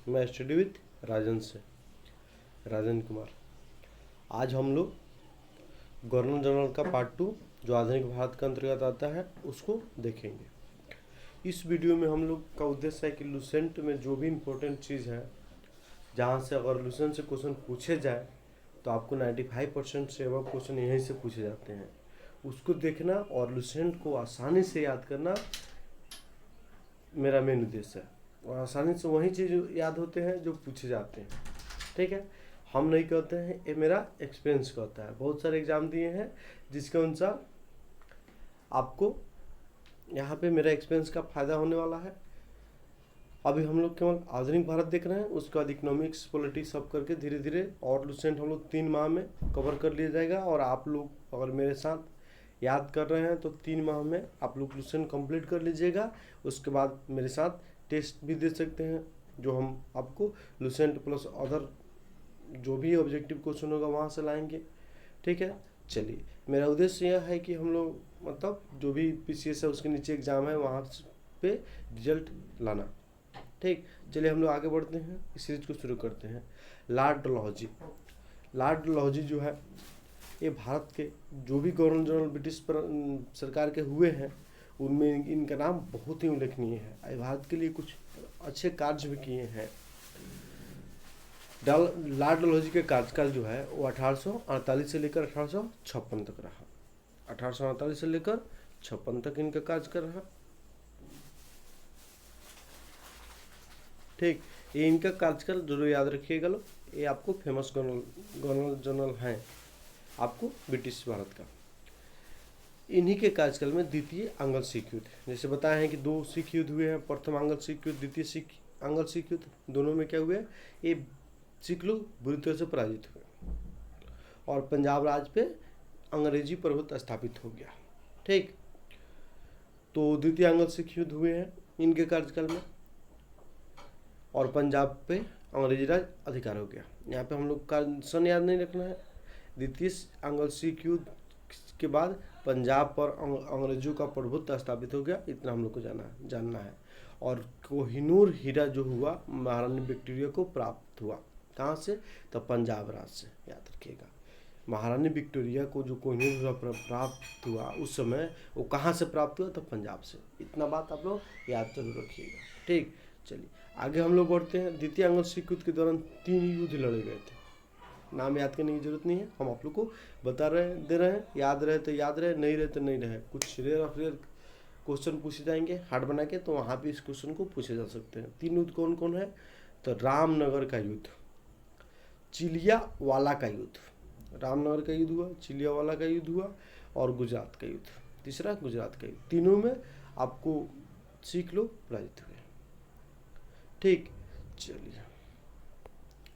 मैं study with राजन से, राजन कुमार। आज हम लोग गवर्नर जनरल का पार्ट 2 जो आधुनिक भारत के अंतर्गत आता है उसको देखेंगे। इस वीडियो में हम लोग का उद्देश्य है कि लुसेंट में जो भी इम्पोर्टेंट चीज़ है, जहाँ से अगर लुसेंट से क्वेश्चन पूछे जाए तो आपको 95% से अब क्वेश्चन यहीं से पूछे जाते हैं, उसको देखना और लुसेंट को आसानी से याद करना मेरा मेन उद्देश्य है। और आसानी से वही चीज़ याद होते हैं जो पूछे जाते हैं। ठीक है, हम नहीं कहते हैं, ये मेरा एक्सपीरियंस कहता है। बहुत सारे एग्जाम दिए हैं जिसके अनुसार आपको यहाँ पे मेरा एक्सपीरियंस का फ़ायदा होने वाला है। अभी हम लोग केवल आधुनिक भारत देख रहे हैं, उसके बाद इकोनॉमिक्स, पॉलिटिक्स सब करके धीरे धीरे और लुसेंट हम लोग 3 माह में कवर कर लिया जाएगा। और आप लोग अगर मेरे साथ याद कर रहे हैं तो 3 माह में आप लोग लुसेंट कंप्लीट कर लीजिएगा। उसके बाद मेरे साथ टेस्ट भी दे सकते हैं, जो हम आपको लुसेंट प्लस अदर जो भी ऑब्जेक्टिव क्वेश्चन होगा वहाँ से लाएंगे। ठीक है, चलिए, मेरा उद्देश्य यह है कि हम लोग मतलब जो भी पीसीएस है उसके नीचे एग्जाम है वहाँ पे रिजल्ट लाना। ठीक, चलिए हम लोग आगे बढ़ते हैं, इस सीरीज को शुरू करते हैं। लॉर्ड डलहौजी। लॉर्ड डलहौजी जो है ये भारत के जो भी गवर्नर जनरल ब्रिटिश सरकार के हुए हैं उनमें इनका नाम बहुत ही उल्लेखनीय है। भारत के लिए कुछ अच्छे कार्य भी किए हैं। लॉर्ड डलहौजी के कार्यकाल जो है वो 1848 से लेकर 1856 तक रहा। 1848 से लेकर 56 तक इनका कार्यकाल रहा। ठीक, ये इनका कार्यकाल जरूर याद रखिएगा लोग, ये आपको फेमस गवर्नर जनरल हैं आपको ब्रिटिश भारत का। इन्हीं के कार्यकाल में द्वितीय आंग्ल सिख युद्ध, जैसे बताए हैं कि 2 सिख युद्ध हुए हैं, प्रथम आंग्ल सिख युद्ध, द्वितीय आंग्ल सिख युद्ध। दोनों में क्या हुए, ये सिख लोग बुरी तरह से पराजित हुए और पंजाब राज्य पे अंग्रेजी प्रभुत्व स्थापित हो गया। ठीक, तो द्वितीय आंग्ल सिख युद्ध हुए हैं इनके कार्यकाल में और पंजाब पे अंग्रेजी राज अधिकार हो गया। यहाँ पे हम लोग का सन याद नहीं रखना है। द्वितीय आंग्ल सिख युद्ध के बाद पंजाब पर अंग्रेजों का प्रभुत्व स्थापित हो गया, इतना हम लोग को जानना है। और कोहिनूर हीरा जो हुआ महारानी विक्टोरिया को प्राप्त हुआ, कहाँ से, तो पंजाब राज्य से, याद रखिएगा। महारानी विक्टोरिया को जो कोहिनूर हीरा प्राप्त हुआ उस समय वो कहाँ से प्राप्त हुआ, तो पंजाब से। इतना बात आप लोग याद जरूर रखिएगा। ठीक, चलिए आगे हम लोग बढ़ते हैं। द्वितीय आंग्ल सिख युद्ध के दौरान 3 युद्ध लड़े गए थे। नाम याद करने की जरूरत नहीं है, हम आप लोग को दे रहे हैं, याद रहे तो याद रहे, नहीं रहे तो नहीं रहे। कुछ रेयर ऑफ रेयर क्वेश्चन पूछे जाएंगे हार्ड बना के, तो वहाँ भी इस क्वेश्चन को पूछे जा सकते हैं। 3 युद्ध कौन कौन है, तो रामनगर का युद्ध, चिलियावाला का युद्ध, रामनगर का युद्ध हुआ, चिलियावाला का युद्ध हुआ और गुजरात का युद्ध, तीसरा गुजरात का युद्ध। तीनों में आपको सिख लोग पराजित हुए। ठीक, चलिए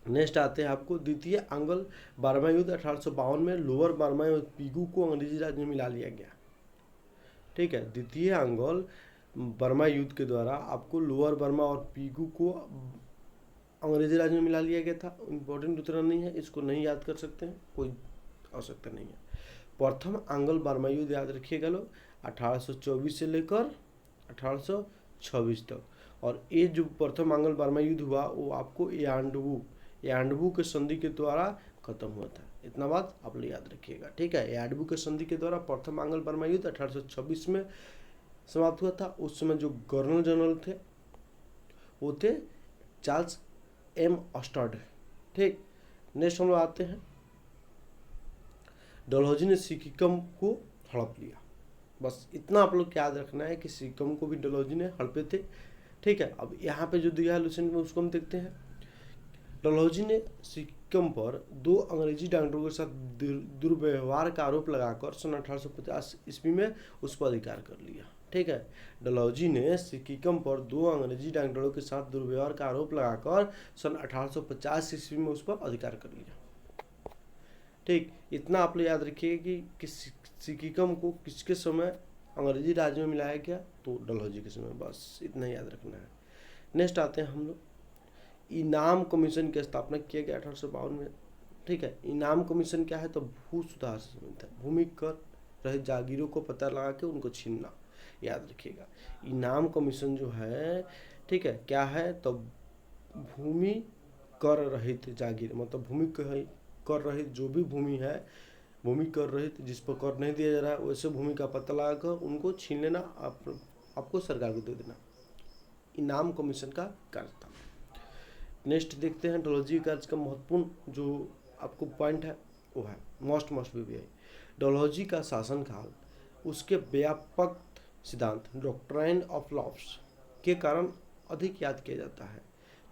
नेक्स्ट आते हैं आपको द्वितीय आंग्ल बर्मा युद्ध। 1852 में लोअर बर्मा और पीगू को अंग्रेजी राज में मिला लिया गया। ठीक है, द्वितीय आंग्ल बर्मा युद्ध के द्वारा आपको लोअर बर्मा और पीगू को अंग्रेजी राज में मिला लिया गया था। इम्पोर्टेंट उतना नहीं है, इसको नहीं याद कर सकते हैं, कोई आवश्यकता नहीं है। प्रथम आंग्ल बर्मा युद्ध याद रखिएगा लोग, 1824 से लेकर 1826 तक। और ये जो प्रथम आंग्ल बर्मा युद्ध हुआ वो आपको यांडवू के संधि के द्वारा खत्म हुआ था। इतना बात आप लोग याद रखिएगा। ठीक है, यांडवू के संधि के द्वारा प्रथम आंग्ल बर्मा युद्ध 1826 में समाप्त हुआ था। उस समय जो गवर्नर जनरल थे वो थे चार्ल्स एम ऑस्टर्ड। ठीक, नेक्स्ट हम लोग आते हैं, डलहौजी ने सिक्किम को हड़प लिया। बस इतना आप लोग याद रखना है कि सिक्किम को भी डलहौजी ने हड़पे थे। ठीक है, अब यहाँ पे जो दिया है लुसेंट में उसको हम देखते हैं। डलहौजी ने सिक्किम पर 2 अंग्रेजी डॉक्टरों के साथ दुर्व्यवहार का आरोप लगाकर सन 1850 ईस्वी में उस पर अधिकार कर लिया। ठीक है, डलहौजी ने सिक्किम पर 2 अंग्रेजी डॉक्टरों के साथ दुर्व्यवहार का आरोप लगाकर सन 1850 ईस्वी में उस पर अधिकार कर लिया। ठीक, इतना आप लोग याद रखिए कि सिक्किम को किसके समय अंग्रेजी राज्य में मिलाया गया, तो डलहौजी के समय। बस इतना याद रखना है। नेक्स्ट आते हैं हम लोग, इनाम कमीशन की स्थापना किया गया 1852 में। ठीक है, इनाम कमीशन क्या है, तो भू सुधार से संबंधित है। भूमि कर रहित जागीरों को पता लगा के उनको छीनना, याद रखिएगा। इनाम कमीशन जो है, ठीक है, क्या है, तो भूमि कर रहित जागीर, मतलब भूमि कर रहित जो भी भूमि है, भूमि कर रहित जिस पर कर नहीं दिया जा रहा है, वैसे भूमि का पता लगाकर उनको छीन लेना, आपको सरकार को दे देना। इनाम कमीशन का कार्य था। नेक्स्ट देखते हैं डोलहौजी कार्य का महत्वपूर्ण जो आपको पॉइंट है वो है मोस्ट बीबीआई। डोलहौजी का शासनकाल उसके व्यापक सिद्धांत डॉक्ट्राइन ऑफ लॉस के कारण अधिक याद किया जाता है।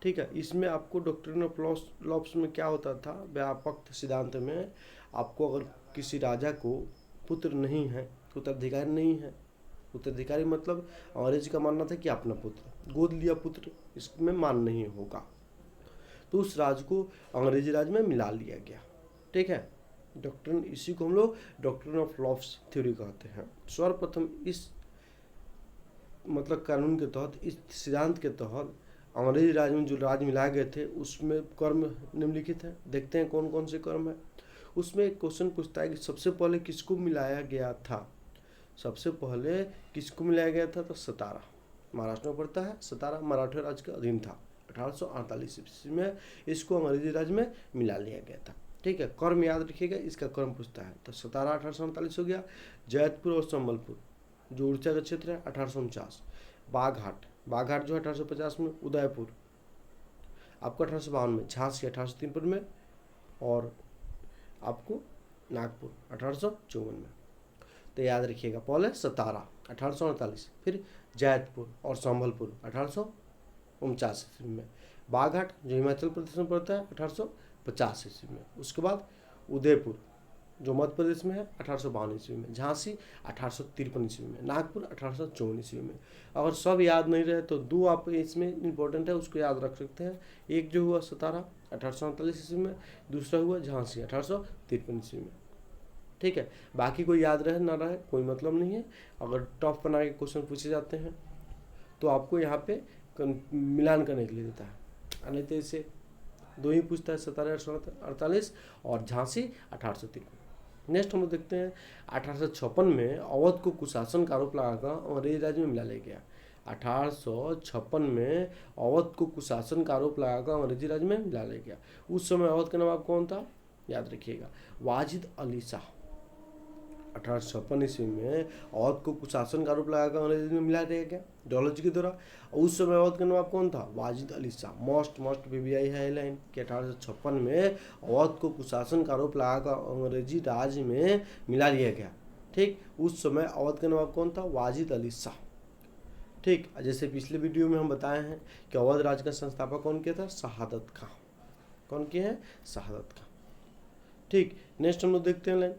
ठीक है, इसमें आपको डॉक्ट्रिन ऑफ लॉस में क्या होता था, व्यापक सिद्धांत में आपको अगर किसी राजा को पुत्र नहीं है, उत्तराधिकारी नहीं है, उत्तराधिकारी मतलब अंग्रेज का मानना था कि अपना पुत्र, गोद लिया पुत्र, इसमें मान नहीं होगा, तो उस राज को अंग्रेजी राज में मिला लिया गया। ठीक है, डॉक्ट्रिन, इसी को हम लोग डॉक्ट्रिन ऑफ लॉस थ्योरी कहते हैं। सर्वप्रथम इस मतलब कानून के तहत, इस सिद्धांत के तहत अंग्रेजी राज में जो राज मिलाए गए थे उसमें कर्म निम्नलिखित है। देखते हैं कौन कौन से कर्म है। उसमें एक क्वेश्चन पूछता है कि सबसे पहले किसको मिलाया गया था। सबसे पहले किसको मिलाया गया था, तो सतारा, महाराष्ट्र में पड़ता है, सतारा मराठा राज का अधीन था। 1848 ईस्वी में इसको अंग्रेजी राज में मिला लिया गया था। ठीक है, कर्म याद रखिएगा, इसका कर्म पूछता है। तो सतारा 1848 हो गया। जैतपुर और संबलपुर जो उड़ीसा का क्षेत्र है 1849। बाघाट जो है 1850 में। उदयपुर आपको 1852 में। झांसी 1853 में। और आपको नागपुर 1854 में। तो याद रखिएगा, पहले सतारा 1848, फिर जैतपुर और संबलपुर 1849 ईस्वी में। बाघाट जो हिमाचल प्रदेश में पड़ता है 1850 ईस्वी में। उसके बाद उदयपुर जो मध्य प्रदेश में है 1852 ईस्वी में। झांसी 1853 ईस्वी में। नागपुर 1854 ईस्वी में। अगर सब याद नहीं रहे तो दो आप इसमें इंपॉर्टेंट है, उसको याद रख सकते हैं। एक जो हुआ सतारा 1848 ईस्वी में, दूसरा हुआ झांसी 1853 ईस्वी में। ठीक है, बाकी कोई याद रहे ना रहे कोई मतलब नहीं है। अगर टॉप बना के क्वेश्चन पूछे जाते हैं तो आपको यहाँ पे मिलान करने के लिए देता है, नहीं तो इसे दो ही पूछता है, सतारा 1848 और झांसी 1853। नेक्स्ट हम लोग देखते हैं 1856 में अवध को कुशासन का आरोप लगाकर अंग्रेजी राज में मिला लिया गया। 1856 में अवध को कुशासन का आरोप लगाकर अंग्रेजी राज में मिला लिया गया। उस समय अवध का नवाब कौन था, याद रखिएगा, वाजिद अली शाह। 1856 ईस्वी में अवध को कुशासन का आरोप लगाकर अंग्रेजी में मिला दिया गया डोलहौजी के द्वारा। उस समय अवध का नवाब कौन था, वाजिद अली शाह। मोस्ट बीबीआई है लाइन कि 1856 में अवध को कुशासन का आरोप लगाकर अंग्रेजी राज में मिला लिया गया। ठीक, उस समय अवध का नवाब कौन था, वाजिद अली शाह। ठीक, जैसे पिछले वीडियो में हम बताए हैं कि अवध राज का संस्थापक कौन किया था, शहादत खां। कौन किया है, शहादत खां। ठीक, नेक्स्ट हम लोग देखते हैं लाइन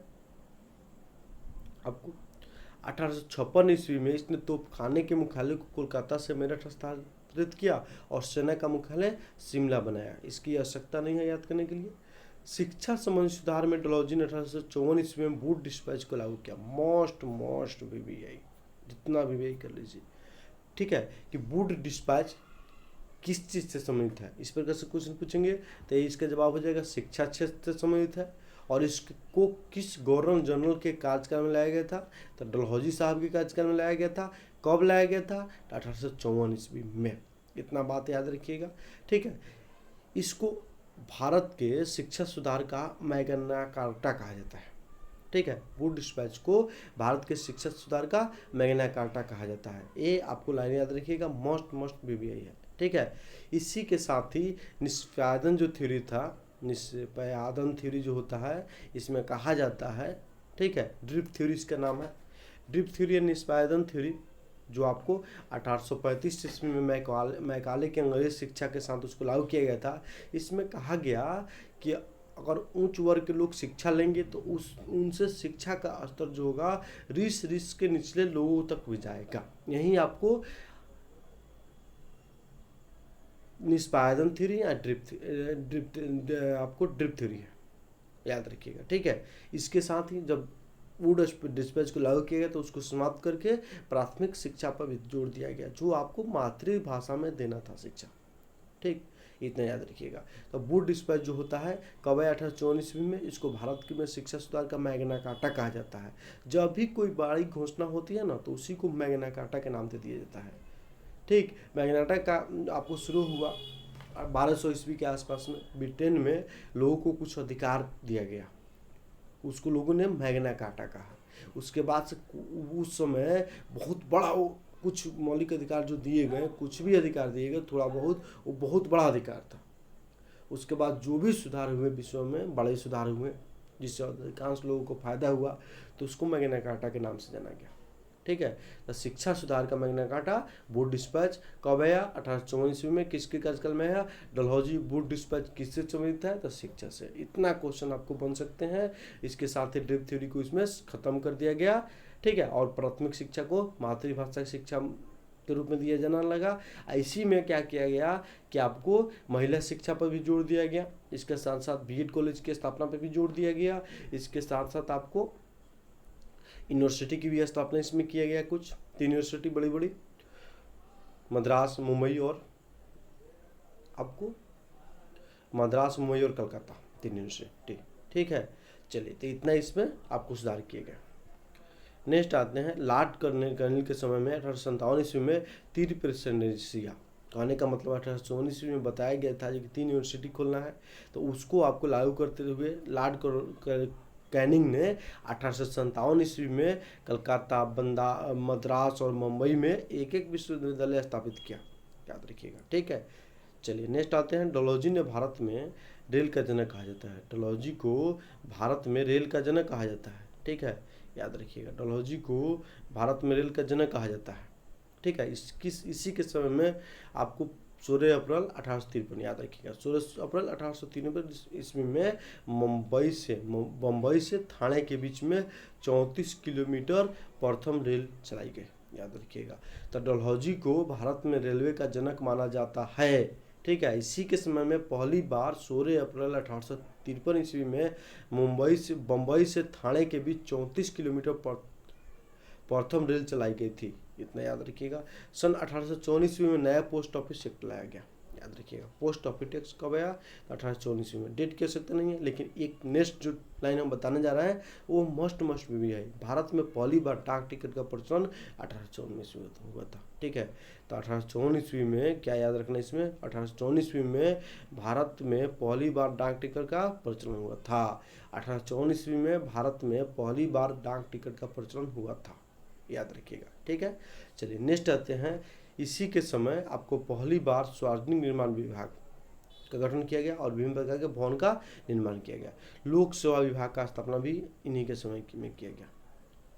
आपको 1856 ईस्वी में इसने तोपखाने के मुख्यालय को कोलकाता से मेरठ स्थानांतरित किया और सेना का मुख्यालय शिमला बनाया। इसकी आवश्यकता नहीं है याद करने के लिए। शिक्षा संबंधी सुधार में डलहौजी ने 1854 ईस्वी में बूट डिस्पैच को लागू किया। मोस्ट बीबीआई, जितना बीबीआई कर लीजिए। ठीक है, कि बूट डिस्पैच किस चीज़ से संबंधित है, इस प्रकार से क्वेश्चन पूछेंगे तो इसका जवाब हो जाएगा शिक्षा क्षेत्र से संबंधित है। और इसको किस गवर्नर जनरल के कार्यकाल में लाया गया था, तो डलहौजी साहब के कार्यकाल में लाया गया था। कब लाया गया था, 1854 ईस्वी में। इतना बात याद रखिएगा। ठीक है, इसको भारत के शिक्षा सुधार का मैग्ना कार्टा कहा जाता है। ठीक है, बूट डिस्पैच को भारत के शिक्षा सुधार का मैग्ना कार्टा कहा जाता है। ये आपको लाइन याद रखिएगा, मोस्ट बीबीआई है। ठीक है, इसी के साथ ही निष्पादन जो थ्योरी था, निष्पादन थ्योरी जो होता है, इसमें कहा जाता है, ठीक है, ड्रिप थ्योरी इसका नाम है। ड्रिप थ्योरी या निष्पादन थ्योरी जो आपको 1835 ईस्वी में मैकाले के अंग्रेज शिक्षा के साथ उसको लागू किया गया था। इसमें कहा गया कि अगर उच्च वर्ग के लोग शिक्षा लेंगे तो उनसे शिक्षा का स्तर जो होगा रिस के निचले लोगों तक भी जाएगा। यही आपको निष्पादन थ्योरी या आपको ड्रिप थ्योरी है, याद रखिएगा। ठीक है, इसके साथ ही जब वुड डिस्पैच को लागू किया गया तो उसको समाप्त करके प्राथमिक शिक्षा पर भी जोर दिया गया, जो आपको मातृभाषा में देना था शिक्षा। ठीक, इतना याद रखिएगा। तो वुड डिस्पैच जो होता है कब है, 1854 ईस्वी में। इसको भारत में शिक्षा सुधार का मैग्ना कार्टा कहा जाता है। जब भी कोई बड़ी घोषणा होती है ना तो उसी को मैग्ना कार्टा के नाम से दिया जाता है। ठीक, मैग्ना कार्टा का आपको शुरू हुआ 1200 ईस्वी के आसपास में ब्रिटेन में लोगों को कुछ अधिकार दिया गया, उसको लोगों ने मैग्ना कार्टा कहा। उसके बाद से उस समय बहुत बड़ा वो कुछ मौलिक अधिकार जो दिए गए, कुछ भी अधिकार दिए गए थोड़ा बहुत, वो बहुत बड़ा अधिकार था। उसके बाद जो भी सुधार हुए विश्व में, बड़े सुधार हुए जिससे अधिकांश लोगों को फायदा हुआ, तो उसको मैग्ना कार्टा के नाम से जाना गया। ठीक है, तो शिक्षा सुधार का मैग्ना कार्टा वुड डिस्पैच कब आया? 1854 ईस्वी में। किसके कार्यकाल में आया? डलहौजी वुड डिस्पैच किससे संबंधित है? तो शिक्षा से। इतना क्वेश्चन आपको बन सकते हैं। इसके साथ ही ड्रिप थ्योरी को इसमें खत्म कर दिया गया। ठीक है, और प्राथमिक शिक्षा को मातृभाषा शिक्षा के रूप में दिया जाना लगा। इसी में क्या किया गया कि आपको महिला शिक्षा पर भी जोर दिया गया। इसके साथ साथ बीएड कॉलेज की स्थापना पर भी जोर दिया गया। इसके साथ साथ आपको यूनिवर्सिटी की भी स्थापना इसमें किया गया। कुछ 3 यूनिवर्सिटी बड़ी बड़ी, मद्रास, मुंबई और आपको मद्रास, मुंबई और कलकत्ता, 3 यूनिवर्सिटी। ठीक है, चलिए, तो इतना इसमें आपको सुधार किए गए। नेक्स्ट आते हैं, लॉर्ड कर्नल के समय में 1857 ईस्वी में 3 प्रेसिडेंसियाँ। कहने का मतलब 1854 ईस्वी में बताया गया था कि 3 यूनिवर्सिटी खोलना है, तो उसको आपको लागू करते हुए लॉर्ड कैनिंग ने 1857 ईस्वी में कलकत्ता, मद्रास और मुंबई में एक एक विश्वविद्यालय स्थापित किया, याद रखिएगा। ठीक है, चलिए नेक्स्ट आते हैं, डलहौजी ने भारत में रेल का जनक कहा जाता है। डलहौजी को भारत में रेल का जनक कहा जाता है। ठीक है, याद रखिएगा, डलहौजी को भारत में रेल का जनक कहा जाता है। ठीक है, इसी के समय में आपको 16 अप्रैल 1853, याद रखिएगा, 16 अप्रैल 1853 ईस्वी में बम्बई से थाने के बीच में 34 किलोमीटर प्रथम रेल चलाई गई, याद रखिएगा। तो डलहौजी को भारत में रेलवे का जनक माना जाता है। ठीक है, इसी के समय में पहली बार 16 अप्रैल 1853 ईस्वी में बम्बई से थाने के बीच 34 किलोमीटर प्रथम रेल चलाई गई थी, इतना याद रखिएगा। सन 1854 ईस्वी में नया पोस्ट ऑफिस एक्ट लाया गया, याद रखिएगा। पोस्ट ऑफिस टैक्स कब आया? 1854 ईस्वी में। डेट कह सकते नहीं है, लेकिन एक नेक्स्ट जो लाइन हम बताने जा रहे हैं वो मस्ट भी है। भारत में पहली बार डाक टिकट का प्रचलन 1854 ईस्वी में हुआ था। ठीक है, तो 1854 ईस्वी में क्या याद रखना इसमें, 1854 ईस्वी में भारत में पहली बार डाक टिकट का प्रचलन हुआ था। 1854 ईस्वी में भारत में पहली बार डाक टिकट का प्रचलन हुआ था, याद रखिएगा। ठीक है, चलिए नेक्स्ट आते हैं, इसी के समय आपको पहली बार सार्वजनिक निर्माण विभाग का गठन किया गया और विभिन्न प्रकार के भवन का निर्माण किया गया। लोक सेवा विभाग का स्थापना भी इन्हीं के समय में किया गया।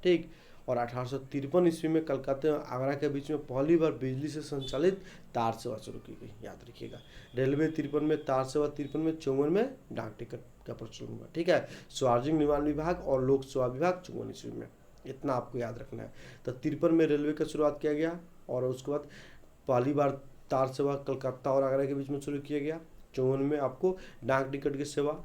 ठीक, और 1853 ईस्वी में कलकत्ता और आगरा के बीच में पहली बार बिजली से संचालित तार सेवा शुरू की गई, याद रखिएगा। रेलवे 53 में, तार सेवा 53 में, 54 में डाक टिकट का प्रचलन हुआ। ठीक है, सार्वजनिक निर्माण विभाग और लोक सेवा विभाग 54 ईस्वी में, इतना आपको याद रखना है। तो 53 में रेलवे का शुरुआत किया गया और उसके बाद पहली बार तार सेवा कलकत्ता और आगरा के बीच में शुरू किया गया। 54 में आपको डाक टिकट की सेवा,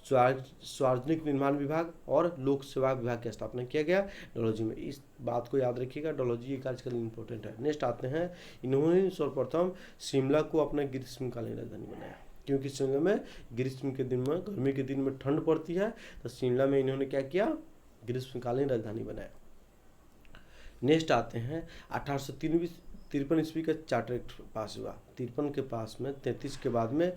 सार्वजनिक निर्माण विभाग और लोक सेवा विभाग की स्थापना किया गया डलहौजी में। इस बात को याद रखिएगा, डलहौजी ये कार्यकाल इंपॉर्टेंट है। नेक्स्ट आते हैं, इन्होंने सर्वप्रथम शिमला को अपना ग्रीष्मकालीन राजधानी बनाया, क्योंकि शिमला में ग्रीष्म के दिन में, गर्मी के दिन में ठंड पड़ती है, तो शिमला में इन्होंने क्या किया, ग्रीष्मकालीन राजधानी बनाया। नेक्स्ट आते हैं, 1853 ईस्वी का चार्टर एक्ट पास हुआ। 53 के पास में 33 के बाद में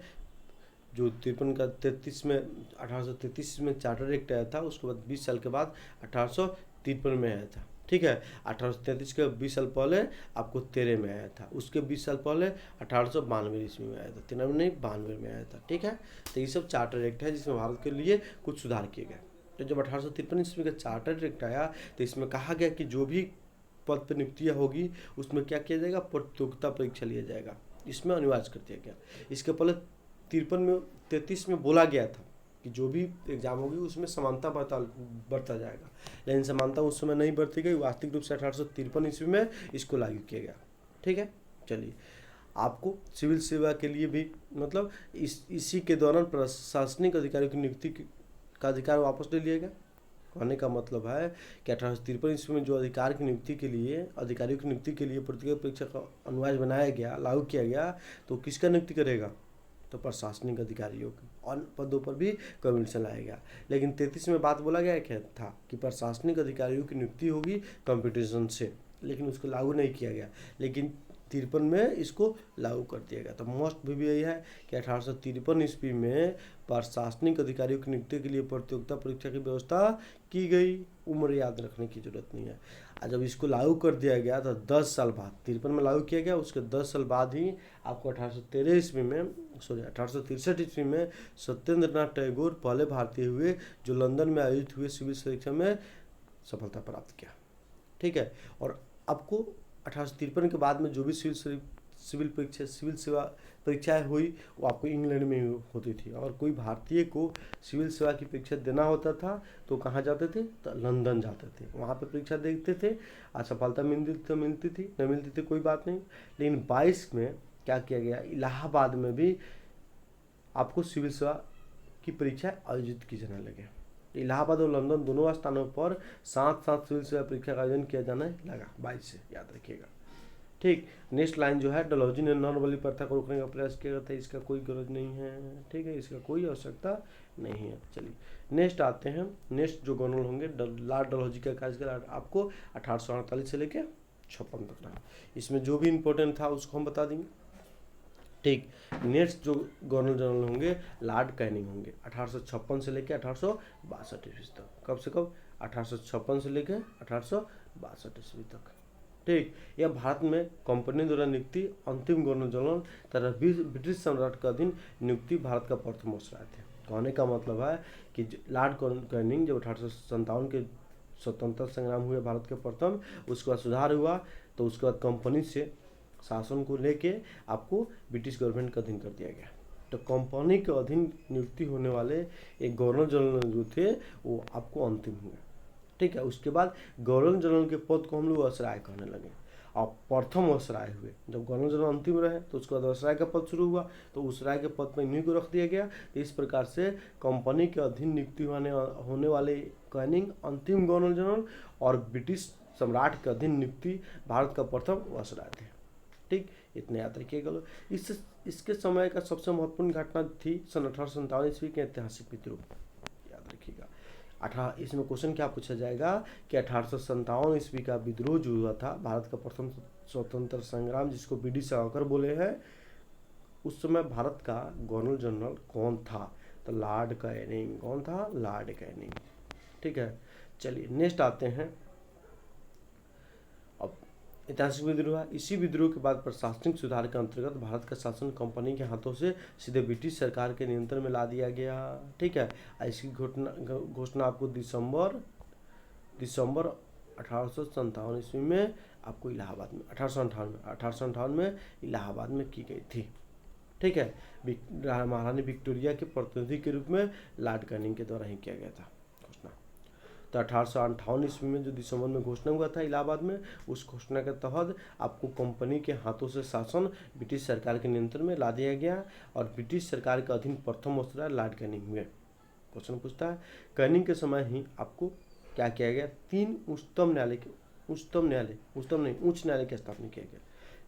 जो 53 का 33 में 1833 में चार्टर एक्ट आया था, उसके बाद 20 साल के बाद 1853 में आया था। ठीक है, 1833 के 20 साल पहले आपको 13 में आया था, उसके 20 साल पहले 1892 ईस्वी में आया था, 93 नहीं 92 में आया था। ठीक है, तो ये सब चार्टर एक्ट है जिसमें भारत के लिए कुछ सुधार किए गए। तो जब 1853 ईस्वी का चार्टर एक्ट आया तो इसमें कहा गया कि जो भी पद पर नियुक्तियाँ होगी उसमें क्या किया जाएगा, प्रतियोगिता परीक्षा लिया जाएगा, इसमें अनिवार्य कर दिया गया। इसके पहले 33 में बोला गया था कि जो भी एग्जाम होगी उसमें समानता बरता जाएगा, लेकिन समानता उस समय नहीं बरती गई। वास्तविक रूप से 1853 ईस्वी में इसको लागू किया गया। ठीक है, चलिए, आपको सिविल सेवा के लिए भी मतलब इसी के दौरान प्रशासनिक अधिकारियों की नियुक्ति का अधिकार वापस ले लिया गया। कहने का मतलब है कि 1853 ईस्वी में जो अधिकारियों की नियुक्ति के लिए प्रतियोगिता परीक्षा का अनिवार्य बनाया गया, लागू किया गया, तो किसका नियुक्ति करेगा, तो प्रशासनिक अधिकारियों के अन्य पदों पर भी कमीशन लाया गया। लेकिन 33 में बात बोला गया क्या था कि प्रशासनिक अधिकारियों की नियुक्ति होगी कंपटीशन से, लेकिन उसको लागू नहीं किया गया। लेकिन 1853 में इसको लागू कर दिया गया। तो मोस्ट भी यही है कि 1853 ईस्वी में प्रशासनिक अधिकारियों की नियुक्ति के लिए प्रतियोगिता परीक्षा की व्यवस्था की गई। उम्र याद रखने की जरूरत नहीं है। और जब इसको लागू कर दिया गया तो 10 साल बाद, 53 में लागू किया गया, उसके 10 साल बाद ही आपको 1863 ईस्वी में 1863 ईस्वी में सत्येंद्र नाथ टैगोर पहले भारतीय हुए जो लंदन में आयोजित हुए सिविल परीक्षा में सफलता प्राप्त किया। ठीक है। और आपको 1853 के बाद में जो भी सिविल सेवा परीक्षाएं हुई वो आपको इंग्लैंड में ही होती थी। और कोई भारतीय को सिविल सेवा की परीक्षा देना होता था तो कहाँ जाते थे? तो लंदन जाते थे, वहाँ पे परीक्षा देखते थे। सफलता मिलती तो मिलती थी, न मिलती थी कोई बात नहीं। लेकिन 22 में क्या किया गया, इलाहाबाद में भी आपको सिविल सेवा की परीक्षा आयोजित की जाने लगे। इलाहाबाद और लंदन दोनों स्थानों पर साथ साथ सिविल सेवा परीक्षा का आयोजन किया जाने लगा 22 से, याद रखिएगा। ठीक। नेक्स्ट लाइन जो है, डलहौजी ने नॉर्मली प्रथा को रोकने का प्रयास किया था, इसका कोई गरज नहीं है। ठीक है, इसका कोई आवश्यकता नहीं है। चलिए नेक्स्ट आते हैं। नेक्स्ट जो गवर्नर होंगे लॉर्ड डलहौजी का कार्यकाल आपको 1848 से लेकर 56 तक रहा। इसमें जो भी इंपॉर्टेंट था उसको हम बता देंगे। ठीक। नेक्स्ट जो गवर्नर जनरल होंगे लॉर्ड कैनिंग होंगे 1856 से लेकर 1862 ईस्वी तक। कब से कब? 1856 से लेकर 1862 ईस्वी तक। ठीक। यह भारत में कंपनी द्वारा नियुक्ति अंतिम गवर्नर जनरल तथा ब्रिटिश सम्राट का अधीन नियुक्ति भारत का प्रथम अवसर थे। कहने का मतलब है कि लॉर्ड कैनिंग जब 1857 के स्वतंत्रता संग्राम हुए भारत के प्रथम, उसके बाद सुधार हुआ, तो उसके बाद कंपनी से शासन को लेके आपको ब्रिटिश गवर्नमेंट का अधीन कर दिया गया। तो कंपनी के अधीन नियुक्ति होने वाले एक गवर्नर जनरल जो थे वो आपको अंतिम हुए। ठीक है। उसके बाद गवर्नर जनरल के पद को हम लोग असराय कहने लगे। और प्रथम असराय हुए जब गवर्नर जनरल अंतिम रहे तो उसके बाद असराय का पद शुरू हुआ, तो उसराय के पद पर इन्हीं को रख दिया गया। तो इस प्रकार से कंपनी के अधीन नियुक्ति होने वाले कैनिंग अंतिम गवर्नर जनरल और ब्रिटिश सम्राट के अधीन नियुक्ति भारत का प्रथम असराय थे। ठीक, इतने याद रखिएगा। इसके समय का सबसे महत्वपूर्ण घटना थी सन 1857 ईस्वी के ऐतिहासिक विद्रोह, याद रखिएगा। इसमें क्वेश्चन क्या पूछा जाएगा कि 1857 ईस्वी का विद्रोह जो हुआ था, भारत का प्रथम स्वतंत्र संग्राम जिसको बीडी सावरकर बोले हैं, उस समय भारत का गवर्नर जनरल कौन था? तो लॉर्ड कैनिंग। कौन था? Lord Canning. ठीक है। चलिए नेक्स्ट आते हैं। अब ऐतिहासिक विद्रोह, इसी विद्रोह के बाद प्रशासनिक सुधार के अंतर्गत भारत का शासन कंपनी के हाथों से सीधे ब्रिटिश सरकार के नियंत्रण में ला दिया गया। ठीक है। इसकी घोषणा आपको दिसंबर 1857 ईस्वी में आपको इलाहाबाद में 1858 में इलाहाबाद में की गई थी। ठीक है। महारानी विक्टोरिया के प्रतिनिधि के रूप में लॉर्ड कैनिंग के द्वारा ही किया गया था घोषणा। तो 1858 ईस्वी में जो दिसंबर में घोषणा हुआ था इलाहाबाद में, उस घोषणा के तहत आपको कंपनी के हाथों से शासन ब्रिटिश सरकार के नियंत्रण में ला दिया गया और ब्रिटिश सरकार के अधीन प्रथम असराय लॉर्ड कैनिंग हुए। क्वेश्चन पूछता है, कैनिंग के समय ही आपको क्या किया गया? 3 उच्च न्यायालय की स्थापना किया गया।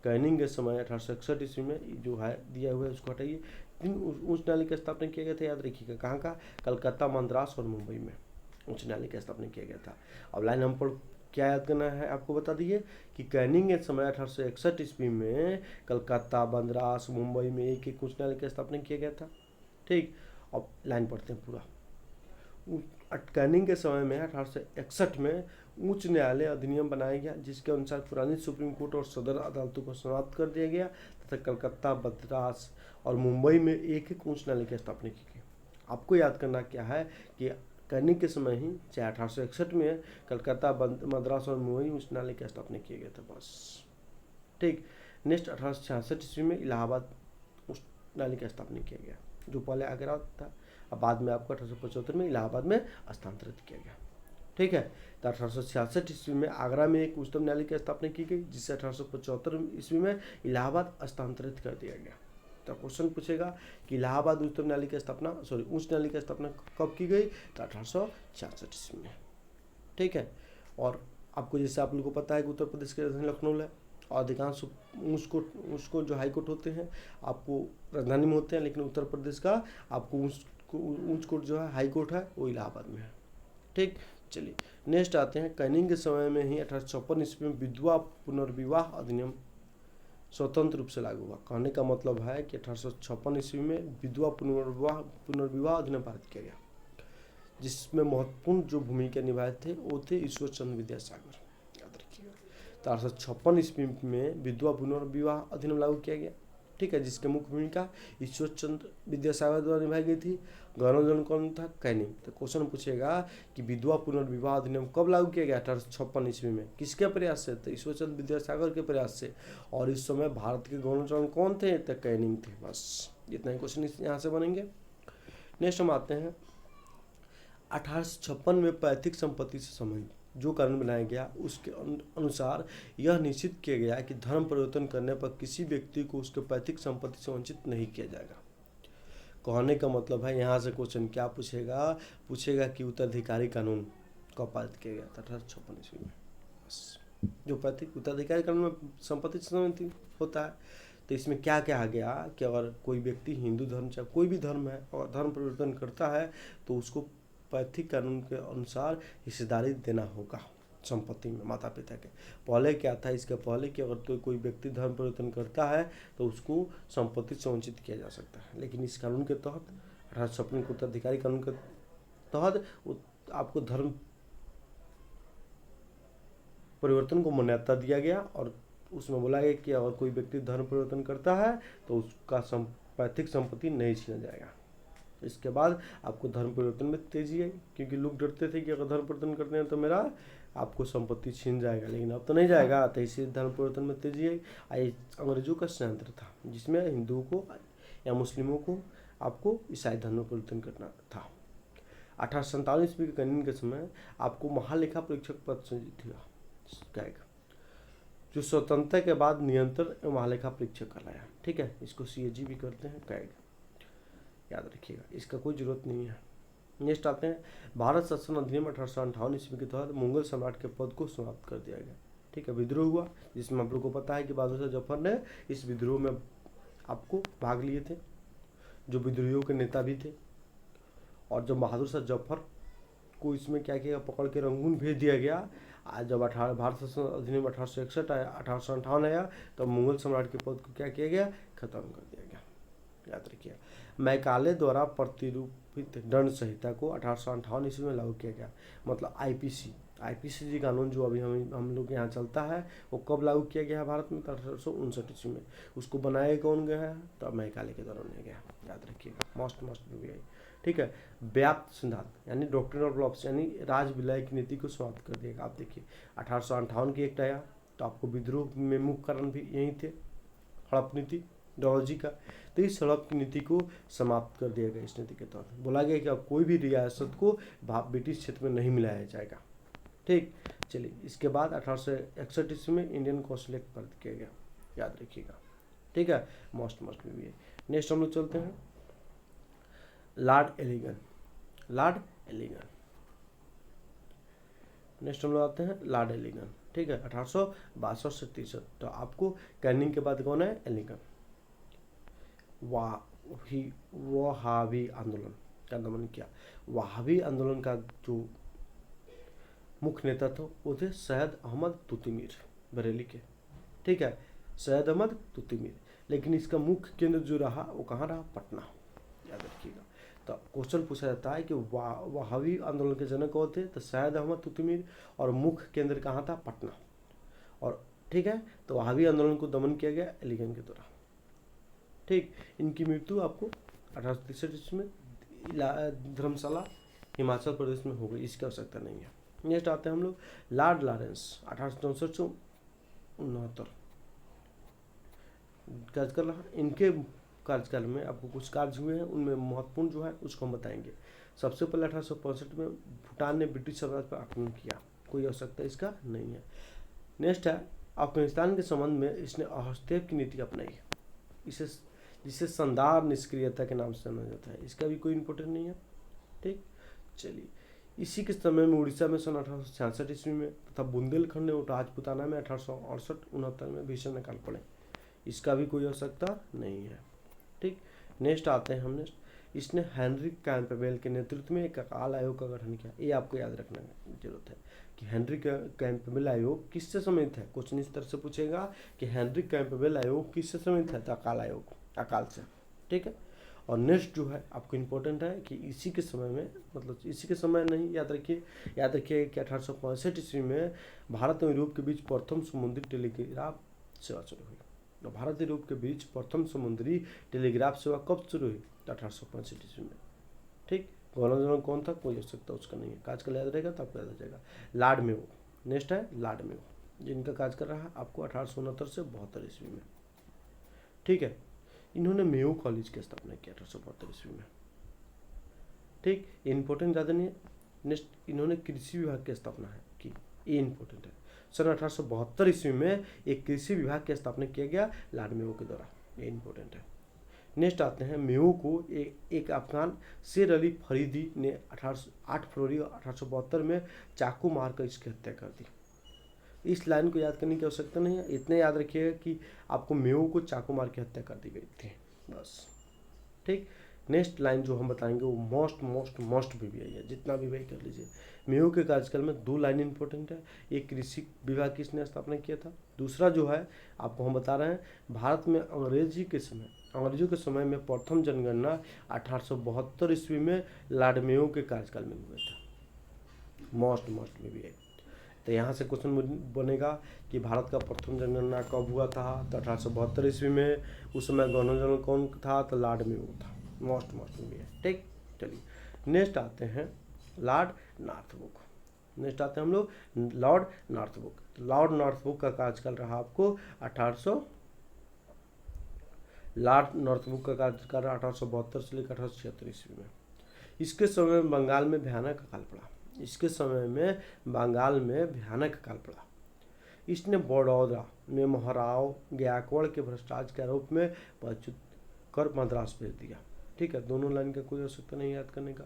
कैनिंग के समय 1861 ईस्वी में जो है दिया हुआ है उसको हटाइए। 3 उच्च न्यायालय की स्थापना किया गया था, याद रखिएगा। कहाँ का? कलकत्ता, मद्रास और मुंबई में उच्च न्यायालय की स्थापना किया गया था। अब लाइन हम पर क्या याद करना है आपको बता दिए कि कैनिंग के समय 1861 ईस्वी में कलकत्ता, मद्रास, मुंबई में एक एक उच्च न्यायालय की स्थापना किया गया था। ठीक। अब लाइन पढ़ते हैं पूरा। कैनिंग के समय में 1861 में उच्च न्यायालय अधिनियम बनाया गया जिसके अनुसार पुरानी सुप्रीम कोर्ट और सदर अदालतों को समाप्त कर दिया गया तथा कलकत्ता, मद्रास और मुंबई में एक एक उच्च न्यायालय की स्थापना की गई। आपको याद करना क्या है कि कैनिंग के समय ही चाहे 1861 में कलकत्ता, मद्रास और मुंबई उच्च न्यायालय की स्थापना किए गए थे, बस। ठीक। नेक्स्ट 1866 ईस्वी में इलाहाबाद उच्च न्यायालय की स्थापना किया गया जो पहले आगरा था, अब बाद में आपको 1875 में इलाहाबाद में स्थानांतरित किया गया। ठीक है। तो 1866 ईस्वी में आगरा में एक उच्चतम न्यायालय की स्थापना की गई जिसे 1875 ईस्वी में इलाहाबाद स्थानांतरित कर दिया गया। तो क्वेश्चन पूछेगा कि इलाहाबाद उच्च न्यायालय की स्थापना कब की गई? तो 1866 ईस्वी में। ठीक है। और आपको जैसे आप लोगों को पता है कि उत्तर प्रदेश की राजधानी लखनऊ है, अधिकांश उसको जो हाई कोर्ट होते हैं आपको राजधानी में होते हैं, लेकिन उत्तर प्रदेश का आपको उच्च कोर्ट जो है हाई कोर्ट है वो इलाहाबाद में है। ठीक। चलिए नेक्स्ट आते हैं। कैनिंग के समय में ही 1856 ईस्वी में विधवा पुनर्विवाह अधिनियम स्वतंत्र रूप से लागू हुआ। कहने का मतलब है कि 1856 ईस्वी में विधवा पुनर्विवाह अधिनियम पारित किया गया, जिसमें महत्वपूर्ण जो भूमिका निभाए थे वो थे ईश्वर चंद्र विद्यासागर, याद रखिएगा। तो 1856 ईस्वी में विधवा पुनर्विवाह अधिनियम लागू किया गया, ठीक है, जिसके मुख्य भूमिका ईश्वर चंद्र विद्यासागर द्वारा निभाई गई थी। गवर्नर कौन था? कैनिंग। तो क्वेश्चन पूछेगा कि विधवा पुनर्विवाह अधिनियम कब लागू किया गया? 1856 ईस्वी में। किसके प्रयास से? तो ईश्वर चंद्र विद्यासागर के प्रयास से। और इस समय भारत के गवर्नर कौन थे? तो कैनिंग थे। बस इतना ही क्वेश्चन यहाँ से बनेंगे। नेक्स्ट हम आते हैं 1856 में पैतृक संपत्ति से संबंधित जो कानून बनाया गया उसके अनुसार यह निश्चित किया गया कि धर्म परिवर्तन करने पर किसी व्यक्ति को उसके पैतृक संपत्ति से वंचित नहीं किया जाएगा। कहने का मतलब है यहाँ से क्वेश्चन क्या पूछेगा कि उत्तराधिकारी कानून कब पारित किया गया था? 1856 ईस्वी में। बस जो पैतृक उत्तराधिकारी कानून में संपत्ति से संबंधित होता है, तो इसमें क्या क्या आ गया कि अगर कोई व्यक्ति हिंदू धर्म चाहे कोई भी धर्म है और धर्म परिवर्तन करता है तो उसको पैतृक कानून के अनुसार हिस्सेदारी देना होगा संपत्ति में माता पिता के। पहले क्या था? इसके पहले कि अगर तो कोई व्यक्ति धर्म परिवर्तन करता है तो उसको संपत्ति से वंचित किया जा सकता है, लेकिन इस कानून के तहत 1856 के उत्तराधिकारी कानून के तहत आपको धर्म परिवर्तन को मान्यता दिया गया और उसमें बोला गया कि अगर कोई व्यक्ति धर्म परिवर्तन करता है तो उसका पैतृक संपत्ति नहीं छीना जाएगा। इसके बाद आपको धर्म परिवर्तन में तेजी आई, क्योंकि लोग डरते थे कि अगर धर्म परिवर्तन करते हैं तो मेरा आपको संपत्ति छीन जाएगा, लेकिन अब तो नहीं जाएगा। तो इसी धर्म परिवर्तन में तेजी आई। अंग्रेजों का षड्यंत्र था जिसमें हिंदुओं को या मुस्लिमों को आपको ईसाई धर्म में परिवर्तन करना था। 1857 ईस्वी के कानून के समय आपको महालेखा परीक्षक पद संचित हुआ, जो स्वतंत्रता के बाद नियंत्रण एवं महालेखा परीक्षक कहलाया, ठीक है। इसको CAG भी करते हैं, कैग, याद रखिएगा, इसका कोई जरूरत नहीं है। नेक्स्ट आते हैं भारत शासन अधिनियम 1858 ईस्वी के तहत मुगल सम्राट के पद को समाप्त कर दिया गया, ठीक है। विद्रोह हुआ जिसमें आप लोग को पता है कि बहादुर शाह जफर ने इस विद्रोह में आपको भाग लिए थे, जो विद्रोहियों के नेता भी थे। और जब बहादुर शाह जफर को इसमें क्या किया, पकड़ के रंगून भेज दिया गया। आज जब भारत शासन अधिनियम 1861 आया, 1858 आया, तब मुगल सम्राट के पद को क्या किया गया, खत्म कर दिया गया, याद रखिए। मैकाले द्वारा प्रतिरूपित दंड संहिता को 1858 ईस्वी में लागू किया गया, मतलब IPC कानून जो अभी हम लोग यहाँ चलता है वो कब लागू किया गया है भारत में? 1859 ईस्वी में। उसको बनाया कौन गया है? तो मैकाले के द्वारा बनाया गया, याद रखिएगा, मस्ट भी है, ठीक है। व्याप्त सिद्धांत यानी डॉक्ट्रिन ऑफ लॉस यानी राज विलय की नीति को समाप्त कर दिएगा। आप देखिए 1858 की एक्ट आया तो आपको विद्रोह में मुख्य कारण भी यही थे, हड़प नीति डलहौजी का। तो इस हड़प नीति को समाप्त कर दिया गया। इस नीति के तहत बोला गया कि अब कोई भी रियासत को ब्रिटिश क्षेत्र में नहीं मिलाया जाएगा, ठीक। चलिए, इसके बाद 1861 ईस्वी में इंडियन कौंसिल एक्ट पारित किया गया, याद रखिएगा, ठीक है, मस्ट भी है। नेक्स्ट हम लोग चलते हैं लॉर्ड एलिगन। नेक्स्ट हम लोग आते हैं लॉर्ड एलिगन, ठीक है, 1862 से 63। तो आपको कैनिंग के बाद कौन है? एलिगन। वहाबी आंदोलन का दमन किया। वहाबी आंदोलन का जो मुख्य नेता था वो थे सैयद अहमद तुतमीर, बरेली के, ठीक है, सैयद अहमद तुतमीर। लेकिन इसका मुख्य केंद्र जो रहा वो कहाँ रहा? पटना, याद रखिएगा। तो क्वेश्चन पूछा जाता है कि वहाबी आंदोलन के जनक कौन थे? तो सैयद अहमद तुतमीर, और मुख्य केंद्र कहाँ था? पटना, और ठीक है। तो वहाबी आंदोलन को दमन किया गया एलिगन के द्वारा, ठीक। इनकी मृत्यु आपको 1863 ईस्वी में धर्मशाला हिमाचल प्रदेश में हो गई, इसकी आवश्यकता नहीं है। नेक्स्ट आते हैं हम लोग लॉर्ड लॉरेंस, 1864 से 69 कार्यकाल। इनके कार्यकाल में आपको कुछ कार्य हुए हैं, उनमें महत्वपूर्ण जो है उसको हम बताएंगे। सबसे पहले 1865 में भूटान ने ब्रिटिश साम्राज्य पर आक्रमण किया, कोई आवश्यकता इसका नहीं है। नेक्स्ट है अफगानिस्तान के संबंध में इसने हस्तक्षेप की नीति अपनाई, जिसे शानदार निष्क्रियता के नाम से जाना जाता है, इसका भी कोई इंपॉर्टेंट नहीं है, ठीक। चलिए, इसी के समय में उड़ीसा में सन 1866 ईस्वी में तथा बुंदेलखंड और राजपुताना में 1868-69 में भीषण अकाल पड़े, इसका भी कोई आवश्यकता नहीं है, ठीक। नेक्स्ट आते हैं हमने, इसने हेनरी कैंपबेल के नेतृत्व में एक अकाल आयोग का गठन किया, ये आपको याद रखना की जरूरत है। कि हेनरी कैंपबेल आयोग किससे संबंधित है। क्वेश्चन इस तरह से पूछेगा कि हेनरी कैंपबेल आयोग किससे संबंधित है, तो अकाल आयोग, अकाल से। ठीक है। और नेक्स्ट जो है आपको इम्पोर्टेंट है कि इसी के समय में, मतलब इसी के समय नहीं, याद रखिए कि 1865 ईस्वी में भारत और यूरोप के बीच प्रथम समुद्री टेलीग्राफ सेवा शुरू हुई। तो भारत और यूरोप के बीच प्रथम समुद्री टेलीग्राफ सेवा कब शुरू हुई, तो 1865 ईस्वी में। ठीक। गवर्नर जनरल कौन था, कोई आवश्यकता उसका नहीं है, काजकल याद रहेगा तो आपको याद आ जाएगा। लॉर्ड मेयो, नेक्स्ट है लॉर्ड मेयो, जिनका काज कर रहा है आपको 1869 से 72 ईस्वी में। ठीक है। इन्होंने मेयो कॉलेज की स्थापना की 1872 ईस्वी में। ठीक, ये इंपॉर्टेंट ज़्यादा नहीं है। नेक्स्ट, इन्होंने कृषि विभाग की स्थापना है की, ये इंपॉर्टेंट है। सन 1872 ईस्वी में एक कृषि विभाग की स्थापना किया गया लॉर्ड मेयो के द्वारा, ये इंपॉर्टेंट है। नेक्स्ट आते हैं, मेयो को एक अफगान शेर अली फरीदी ने 8 फरवरी 1872 में चाकू मारकर इसकी हत्या कर दी। इस लाइन को याद करने की आवश्यकता नहीं है, इतने याद रखिएगा कि आपको मेयो को चाकू मार के हत्या कर दी गई थी, बस। ठीक। नेक्स्ट लाइन जो हम बताएंगे वो मोस्ट वीवीआई है, जितना वीवीआई कर लीजिए। मेयो के कार्यकाल में 2 लाइन इंपॉर्टेंट है। एक, कृषि विभाग किसने स्थापना किया था। दूसरा जो है आपको हम बता रहे हैं, भारत में अंग्रेजों के समय में प्रथम जनगणना 1872 ईस्वी में लॉर्ड मेयो के कार्यकाल में हुआ था। Most VVI. तो यहाँ से क्वेश्चन बनेगा कि भारत का प्रथम जनगणना कब हुआ था, तो 1872 ईस्वी में। उस समय गवर्नर जनरल कौन था, तो लॉर्ड मेयो था। मोस्ट भी है। ठीक। चलिए नेक्स्ट आते हैं लॉर्ड नॉर्थब्रुक। नेक्स्ट आते हैं हम लोग लॉर्ड नॉर्थब्रुक। लॉर्ड नॉर्थब्रुक का कार्यकाल रहा आपको 1872 से लेकर 1876 ईस्वी में। इसके समय में बंगाल में भयानक अकाल पड़ा। इसने बड़ौदा में महाराव गायकवाड़ के भ्रष्टाचार के आरोप में पदच्युत कर मद्रास भेज दिया। ठीक है, दोनों लाइन का कोई आवश्यकता नहीं याद करने का।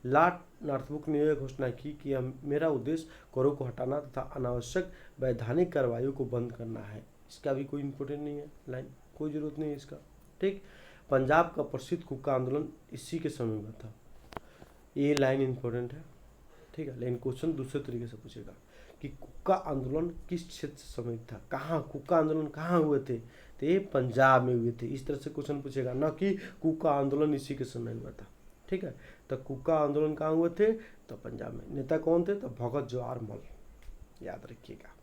लॉर्ड नॉर्थब्रुक ने यह घोषणा की कि मेरा उद्देश्य करों को हटाना तथा अनावश्यक वैधानिक कार्रवाई को बंद करना है। इसका भी कोई इंपॉर्टेंट नहीं है लाइन, कोई जरूरत नहीं है इसका। ठीक। पंजाब का प्रसिद्ध कुक्का आंदोलन इसी के समय में था, ये लाइन इंपॉर्टेंट है। ठीक है, लेकिन क्वेश्चन दूसरे तरीके से पूछेगा कि कुक्का आंदोलन किस क्षेत्र से संबंधित था, कहाँ कुक्का आंदोलन कहाँ हुए थे, तो ये पंजाब में हुए थे। इस तरह से क्वेश्चन पूछेगा, ना कि कुक्का आंदोलन इसी के समय हुआ था। ठीक है, तो कुक्का आंदोलन कहाँ हुए थे, तो पंजाब में। नेता कौन थे, तो भगत जवाहर मल, याद रखिएगा।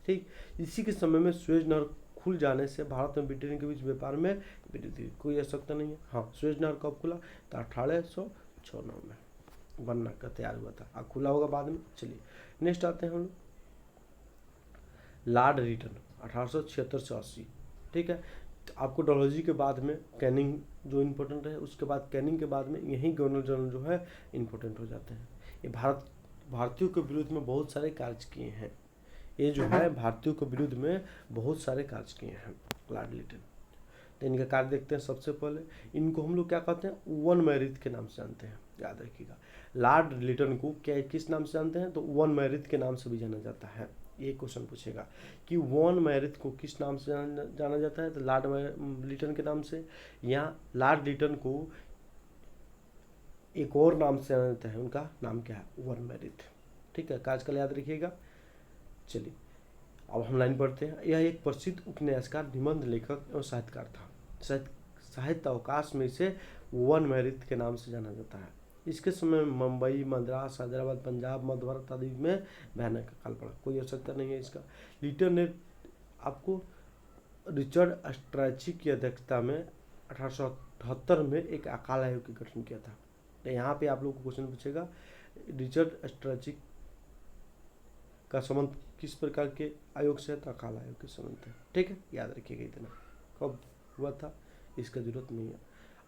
ठीक। इसी के समय में सुएज नहर खुल जाने से भारत और ब्रिटेन के बीच व्यापार में वृद्धि, कोई आवश्यकता नहीं है। हाँ, सुएज नहर कब खुला, तो 1896 में बनना का तैयार हुआ था, अब खुला होगा बाद में। चलिए नेक्स्ट आते हैं हम लोग लॉर्ड रिटन 1876 से 80। ठीक है, तो आपको डलहौजी के बाद में कैनिंग जो इम्पोर्टेंट है, उसके बाद कैनिंग के बाद में यही गवर्नर जनरल जो है इम्पोर्टेंट हो जाते हैं। ये भारतीयों के विरुद्ध में बहुत सारे कार्य किए हैं, ये जो है भारतीयों के विरुद्ध में बहुत सारे कार्य किए हैं लॉर्ड रिटन। तो इनका कार्य देखते हैं। सबसे पहले इनको हम लोग क्या कहते हैं, वन मैरिथ के नाम से जानते हैं, याद रखिएगा। लॉर्ड रिटन को क्या किस नाम से जानते हैं, तो वन मैरिथ के नाम से भी जाना जाता है। ये क्वेश्चन पूछेगा कि वन मैरिथ को किस नाम से जाना जाता है, तो लॉर्ड रिटन के नाम से। यहाँ लॉर्ड रिटन को एक और नाम से जाना जाता है, उनका नाम क्या है, वन मैरिथ। ठीक है, आजकल याद रखिएगा। चलिए अब हम लाइन पढ़ते हैं। यह एक प्रसिद्ध उपन्यासकार, निबंध लेखक एवं साहित्यकार था। साहित्य अवकाश में इसे वन मैरिथ के नाम से जाना जाता है। इसके समय मुंबई, मद्रास, हैदराबाद, पंजाब, मध्य भारत आदि में भयानक अकाल पड़ा, कोई आवश्यकता नहीं है इसका। रिटन ने आपको रिचर्ड स्ट्रैची की अध्यक्षता में 1878 में एक अकाल आयोग का गठन किया था। तो यहाँ पे आप लोग को क्वेश्चन पूछेगा, रिचर्ड स्ट्रैची का संबंध किस प्रकार के आयोग से है, तो अकाल आयोग के संबंध है। ठीक है, याद रखिएगा इतना। कब हुआ था इसका जरूरत नहीं है।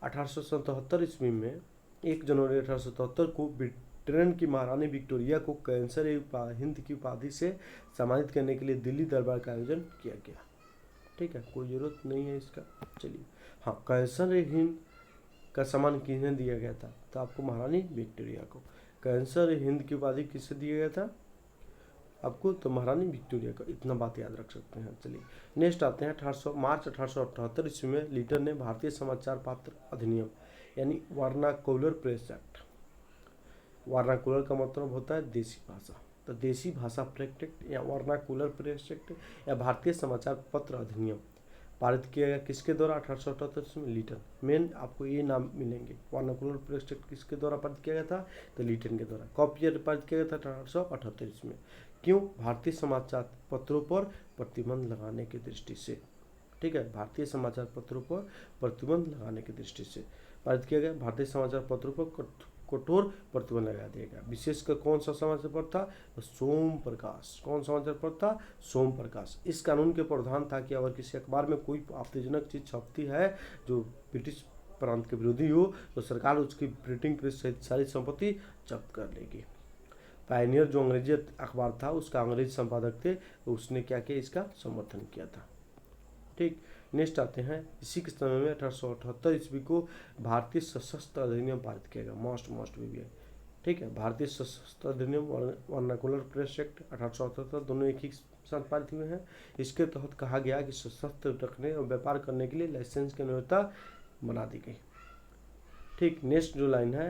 1877 ईस्वी में 1 जनवरी 1877 को ब्रिटेन की महारानी विक्टोरिया को कैंसर हिंद की उपाधि से सम्मानित करने के लिए दिल्ली दरबार का आयोजन किया गया। ठीक है, कोई जरूरत नहीं है इसका। चलिए हाँ, कैंसर हिंद का सम्मान किन्हें दिया गया था, तो आपको महारानी विक्टोरिया को। कैंसर हिंद की उपाधि किससे दिया गया था आपको, तो महारानी विक्टोरिया का, इतना बात याद रख सकते हैं। चलिए नेक्स्ट आते हैं मार्च 1878 ईस्वी में लीटर ने भारतीय समाचार पत्र अधिनियम यानी वर्नाकुलर प्रेस एक्ट। वर्नाकुलर का मतलब होता है देसी भाषा, तो देसी भाषा प्रेस एक्ट या वर्नाकुलर प्रेस एक्ट या भारतीय समाचार पत्र अधिनियम पारित किया गया किसके द्वारा 1878 में? लीटन। मेन आपको ये नाम मिलेंगे। वर्नाकुलर प्रेस एक्ट किसके द्वारा पारित किया गया था? तो लीटन के द्वारा। कब पारित किया गया था? 1878 में। क्यों? भारतीय समाचार पत्रों पर प्रतिबंध लगाने की दृष्टि से। ठीक है, भारतीय समाचार पत्रों पर प्रतिबंध लगाने की दृष्टि से पारित किया गया। भारतीय समाचार पत्रों पर कठोर प्रतिबंध लगा दिया गया। विशेषकर कौन सा समाचार पत्र था? सोम प्रकाश। कौन समाचार पत्र था? सोम प्रकाश। इस कानून के प्रावधान था कि अगर किसी अखबार में कोई आपत्तिजनक चीज छपती है जो ब्रिटिश प्रांत के विरोधी हो तो सरकार उसकी प्रिंटिंग प्रेस सहित सारी संपत्ति जब्त कर लेगी। पायनियर जो अंग्रेजी अखबार था उसका अंग्रेजी संपादक थे, तो उसने क्या किया? इसका समर्थन किया था। ठीक, नेक्स्ट आते हैं। इसी के समय में 1878 ईस्वी को भारतीय सशस्त्र अधिनियम पारित किया गया। मस्ट भी। ठीक है, भारतीय सशस्त्र अधिनियम वर्नाकुलर प्रेस एक्ट 1878 दोनों एक ही साथ पारित हुए हैं। इसके तहत कहा गया कि सशस्त्र रखने और व्यापार करने के लिए लाइसेंस की अनिवार्यता बना दी गई। ठीक, नेक्स्ट जो लाइन है,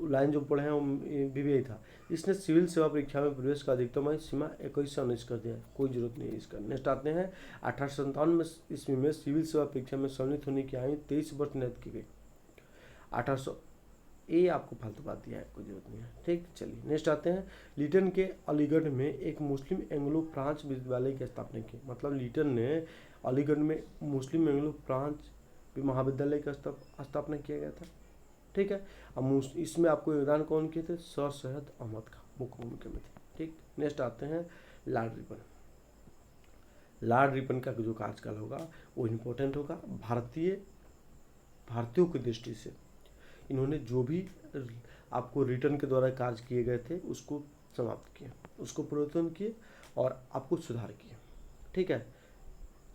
लाइन जो पढ़े हैं वो बीबीआई था। इसने सिविल सेवा परीक्षा में प्रवेश का अधिकतम आयु सीमा 21 से 19 कर दिया। कोई जरूरत नहीं है इसका। नेक्स्ट आते हैं 1857 ईस्वी में सिविल सेवा परीक्षा में सम्मिलित होने की आयु 23 वर्ष निर्धारित की गई। 1800 ये आपको फालतू बात दिया है, कोई जरूरत नहीं है। ठीक, चलिए नेक्स्ट आते हैं। लीटन के अलीगढ़ में एक मुस्लिम एंग्लो फ्रांच विश्वविद्यालय की स्थापना की। मतलब लीटन ने अलीगढ़ में मुस्लिम एंग्लो फ्रांच महाविद्यालय का स्थापना किया गया था। ठीक है, अब इसमें आपको योगदान कौन किए थे? सर सैयद अहमद खान मुख्य भूमिका में थे। ठीक, नेक्स्ट आते हैं लॉर्ड रिपन। लॉर्ड रिपन का जो कार्यकाल होगा वो इम्पोर्टेंट होगा भारतीयों की दृष्टि से। इन्होंने जो भी आपको रिटर्न के द्वारा कार्य किए गए थे उसको समाप्त किया, उसको परिवर्तन किए और आपको सुधार किए। ठीक है,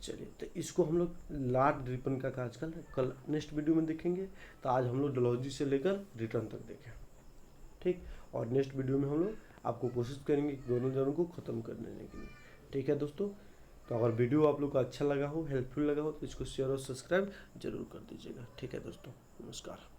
चलिए तो इसको हम लोग लॉर्ड रिपन का कार्यकाल कल नेक्स्ट वीडियो में देखेंगे। तो आज हम लोग डलहौजी से लेकर रिटर्न तक देखें। ठीक, और नेक्स्ट वीडियो में हम लोग आपको कोशिश करेंगे दोनों जनों को ख़त्म कर देने के लिए। ठीक है दोस्तों, तो अगर वीडियो आप लोग को अच्छा लगा हो, हेल्पफुल लगा हो तो इसको शेयर और सब्सक्राइब जरूर कर दीजिएगा। ठीक है दोस्तों, नमस्कार।